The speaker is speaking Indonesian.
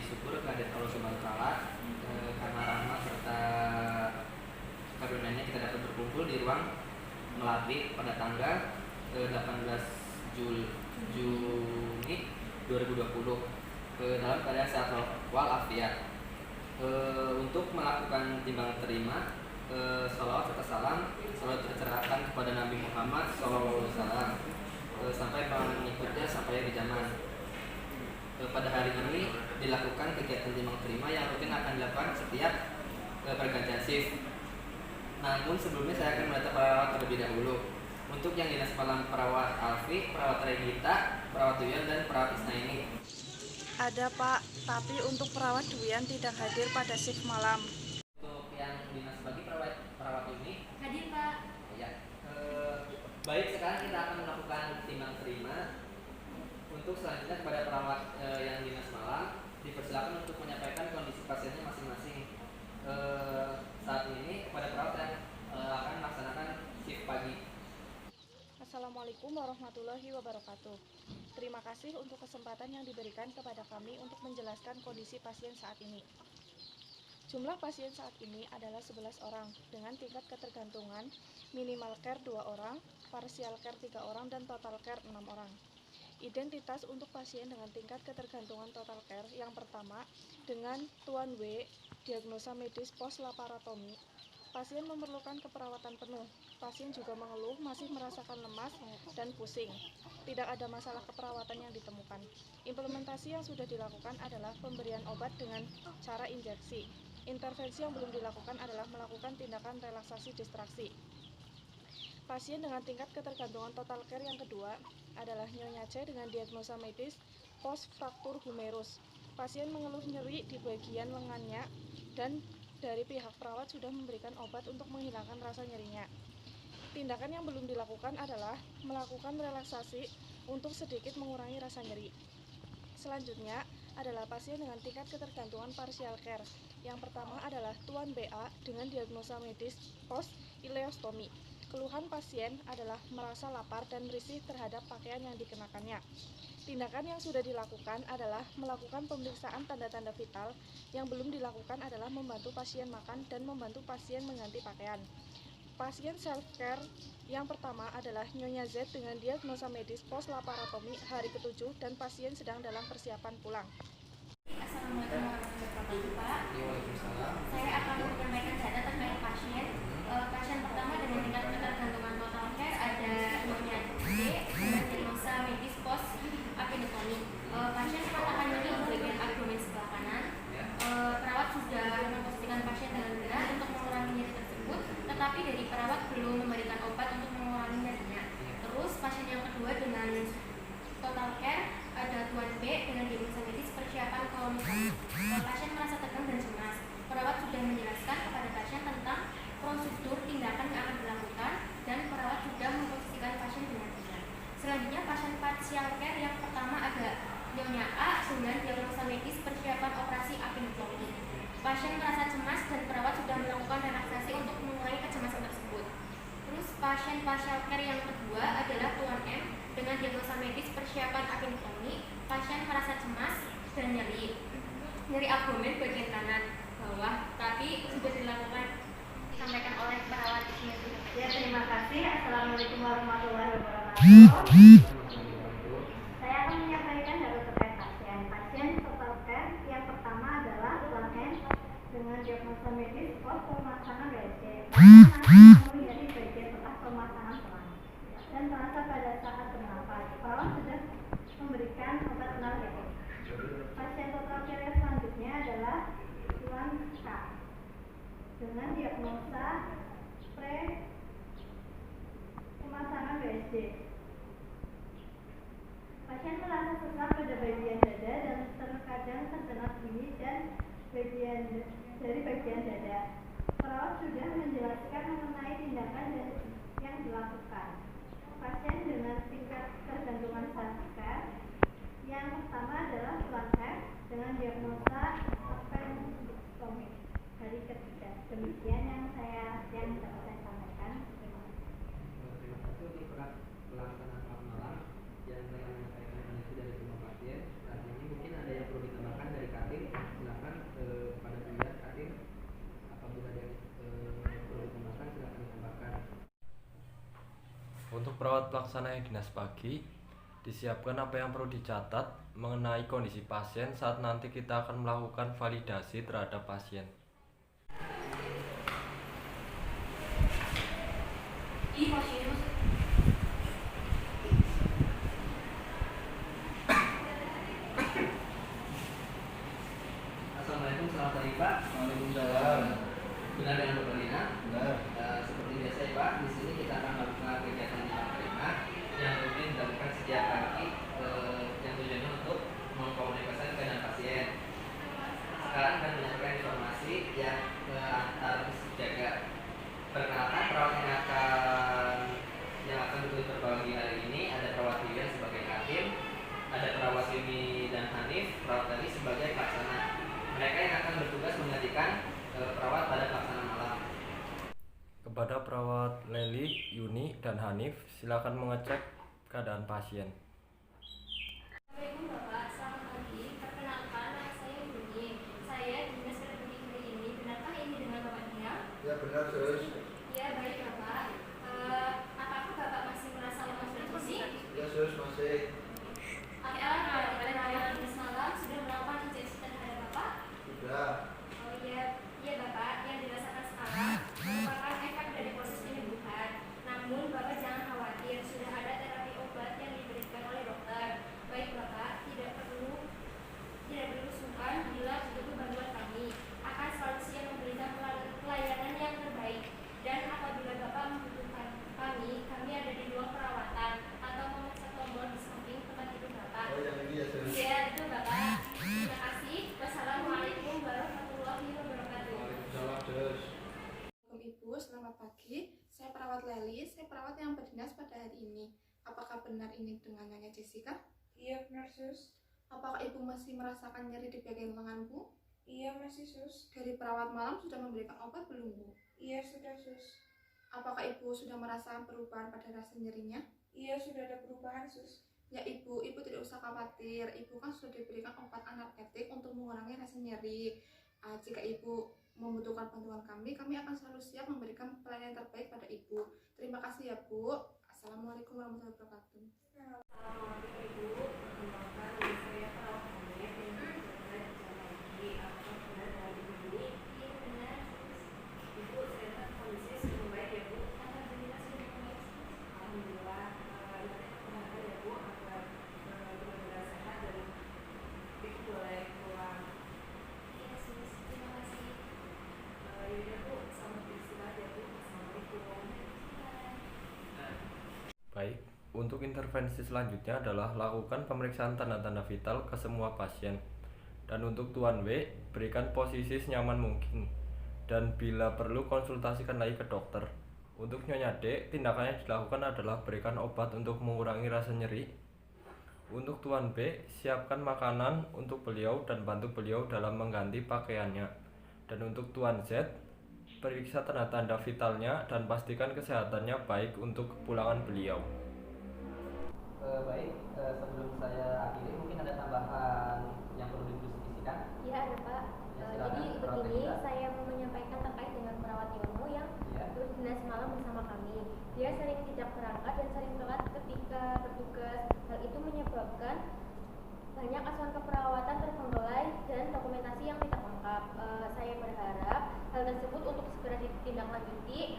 syukur kehadirat Allah Subhanahu wa taala karena rahmat serta karunia-Nya kita dapat berkumpul di ruang Melati pada tanggal 18 Juni 2020 dalam keadaan sehat walafiat untuk melakukan timbang terima salawat serta salam selalu tercerahkan kepada Nabi Muhammad SAW sampai pengikutnya sampai di zaman. Pada hari ini dilakukan kegiatan timbang terima yang rutin akan dilakukan setiap pergantian shift. Namun sebelumnya saya akan mendata perawat terlebih dahulu. Untuk yang dinas malam perawat Alfi, perawat Regita, perawat Duyan, dan perawat Isna ini. Ada Pak, tapi untuk perawat Duyan tidak hadir pada shift malam. Untuk yang dinas bagi perawat ini hadir Pak. Ya. Baik, sekarang kita akan melakukan timbang terima. Untuk selanjutnya kepada perawat yang dinas malam dipersilakan untuk menyampaikan kondisi pasiennya masing-masing. Saat ini kepada perawat yang akan melaksanakan shift pagi. Assalamualaikum warahmatullahi wabarakatuh. Terima kasih untuk kesempatan yang diberikan kepada kami untuk menjelaskan kondisi pasien saat ini. Jumlah pasien saat ini adalah 11 orang dengan tingkat ketergantungan minimal care 2 orang, partial care 3 orang, dan total care 6 orang. Identitas untuk pasien dengan tingkat ketergantungan total care yang pertama dengan Tuan W, diagnosa medis post laparotomi. Pasien memerlukan keperawatan penuh. Pasien juga mengeluh masih merasakan lemas dan pusing. Tidak ada masalah keperawatan yang ditemukan. Implementasi yang sudah dilakukan adalah pemberian obat dengan cara injeksi. Intervensi yang belum dilakukan adalah melakukan tindakan relaksasi distraksi. Pasien dengan tingkat ketergantungan total care yang kedua adalah Nyonya C dengan diagnosa medis post fraktur humerus. Pasien mengeluh nyeri di bagian lengannya dan dari pihak perawat sudah memberikan obat untuk menghilangkan rasa nyerinya. Tindakan yang belum dilakukan adalah melakukan relaksasi untuk sedikit mengurangi rasa nyeri. Selanjutnya adalah pasien dengan tingkat ketergantungan partial care. Yang pertama adalah Tuan BA dengan diagnosa medis post ileostomi. Keluhan pasien adalah merasa lapar dan risih terhadap pakaian yang dikenakannya. Tindakan yang sudah dilakukan adalah melakukan pemeriksaan tanda-tanda vital. Yang belum dilakukan adalah membantu pasien makan dan membantu pasien mengganti pakaian. Pasien self-care yang pertama adalah Nyonya Z dengan diagnosa medis post laparotomi hari ke-7 dan pasien sedang dalam persiapan pulang. Assalamualaikum warahmatullahi wabarakatuh Pak. Waalaikumsalam. Saya akan menyampaikan data terkait pasien. Pasien pertama dengan tingkat ketergantungan total care ada Nyonya D dengan diagnosa medis post apendektomi. Pasien merasakan nyeri di bagian abdomen sebelah kanan. Perawat sudah memposisikan pasien dengan benar untuk mengurangi nyeri tersebut, tetapi dari perawat belum memberikan obat untuk mengurangi nyerinya. Terus pasien yang kedua dengan total care ada Tuan B dengan diagnosa medis persiapan kolonoskopi. Pasien merasa tegang dan cemas. Perawat sudah menjelaskan kepada pasien tentang prosedur tindakan yang akan dilakukan dan perawat sudah memposisikan pasien dengan benar. Selanjutnya pasien partial care yang pertama ada Nyonya A dengan diagnosa medis persiapan operasi apendektomi. Pasien merasa cemas dan perawat sudah melakukan relaksasi untuk mengurangi kecemasan tersebut. Terus pasien partial care yang kedua adalah Tuan M dengan diagnosa medis persiapan apendektomi. Pasien merasa cemas dan nyeri abdomen bagian kanan bawah, tapi sudah disampaikan oleh perawat di sini. Ya, terima kasih. Assalamualaikum warahmatullahi wabarakatuh. Saya akan menyampaikan data terkait pasien. Pasien total care yang pertama adalah Tuan N dengan diagnosa medis post pemasangan WC. Pasien mengalami nyeri bagian setelah pemasangan selang dan merasa pada saat bernafas. Perawat sudah memberikan obat analgetik. Pasien total care selanjutnya adalah Tuan K dengan diagnosa pre pemasangan WSD. Pasien merasa sesak pada bagian dada dan terkadang terkena bunyi dan dari bagian dada. Perawat sudah menjelaskan mengenai tindakan yang dilakukan. Pasien dengan tingkat ketergantungan self-care yang pertama adalah Tuan F dengan diagnosa appendektomi hari ketiga. Demikian yang dapat saya sampaikan. Terima kasih untuk pelaksanaan malam yang telah menyampaikan informasi dari semua pasien. Saat ini mungkin ada yang perlu ditambahkan dari Katin. Untuk perawat pelaksana yang dinas pagi, disiapkan apa yang perlu dicatat mengenai kondisi pasien saat nanti kita akan melakukan validasi terhadap pasien. Assalamualaikum, selamat pagi Pak. Waalaikumsalam. Benar dengan Bapak Lina? Benar. Seperti biasa ya Pak, di sini kita akan melakukan kegiatan di Lima yang rutin dilakukan setiap pagi yang tujuannya untuk mengkomunikasikan dengan pasien. Sekarang akan menyampaikan informasi yang antar jaga. Perkenalkan perawat yang akan bertugas berbagi hari ini ada perawat Vivian sebagai katim, ada perawat Yuni dan Hanif, perawat tadi sebagai pelaksana. Mereka yang akan bertugas menggantikan perawat pada pelaksanaan malam. Kepada perawat Leli, Yuni, dan Hanif, silakan mengecek keadaan pasien. Assalamualaikum Bapak, selamat pagi. Perkenalkan, nama saya Yuni. Saya dinas pendidik hari ini. Benarkah ini dengan Bapaknya? Ya benar, Sus. Ya, baik Bapak. Apakah Bapak masih merasa lemas dan pusing? Ya Sus, masih. Apakah pada malam malam sudah melakukan injeksi terhadap Bapak? Sudah. Oh iya, iya Bapak. Yang dirasakan sekarang merupakan efek dari proses penyembuhan. Namun Bapak jangan khawatir, sudah ada terapi obat yang diberikan oleh dokter. Baik Bapak, tidak perlu sungkan bila butuh bantuan kami. Akan selalu siap memberikan pelayanan yang terbaik. Dan apabila Bapak membutuhkan kami ada di ruang perawatan atau memencet tombol di samping tempat tidur Bapak. Oh yang ini ya Sus. Iya, itu Bapak. Terima kasih. Wassalamualaikum warahmatullahi wabarakatuh. Waalaikumsalam, Sus. Ibu, selamat pagi. Saya perawat Leli, saya perawat yang berdinas pada hari ini. Apakah benar ini dengan Nyonya Jessica? Iya benar sus. Apakah ibu masih merasakan nyeri di bagian lengan Bu? Iya masih sus. Dari perawat malam sudah memberikan obat belum Bu? Iya sudah sus. Apakah ibu sudah merasakan perubahan pada rasa nyerinya? Iya sudah ada perubahan sus. Ya ibu tidak usah khawatir. Ibu kan sudah diberikan obat analgetik untuk mengurangi rasa nyeri. Jika ibu membutuhkan bantuan kami akan selalu siap memberikan pelayanan terbaik pada ibu. Terima kasih ya Bu. Assalamualaikum warahmatullahi wabarakatuh. Assalamualaikum Ibu, perkenalkan nama saya perawat Hanif yang bertugas di jam pagi. Apakah benar hal ini? Iya benar. Ibu, saya lihat kondisi sudah membaik ya Bu. Alhamdulillah sudah membaik. Alhamdulillah. Nanti perkenalkan ya Bu agar benar-benar sehat dan Ibu boleh pulang. Iya sus, terima kasih. Yaudah Bu, selamat beristirahat ya Bu. Assalamualaikum. Baik, untuk intervensi selanjutnya adalah lakukan pemeriksaan tanda-tanda vital ke semua pasien. Dan untuk Tuan W, berikan posisi senyaman mungkin. Dan bila perlu konsultasikan lagi ke dokter. Untuk Nyonya D, tindakannya dilakukan adalah berikan obat untuk mengurangi rasa nyeri. Untuk Tuan B, siapkan makanan untuk beliau dan bantu beliau dalam mengganti pakaiannya. Dan untuk Tuan Z, periksa tanda-tanda vitalnya dan pastikan kesehatannya baik untuk kepulangan beliau. Baik, sebelum saya akhiri mungkin ada tambahan yang perlu didiskusikan. Iya ada Pak. Ya, Jadi silakan, perawat begini, Reza. saya mau menyampaikan terkait dengan perawat Yono yang Ya. berdinas malam bersama kami. Dia sering tidak berangkat dan sering telat ketika bertugas. Hal itu menyebabkan banyak asuhan keperawatan terbengkalai dan dokumentasi yang tidak lengkap. Saya berharap hal tersebut untuk segera ditindaklanjuti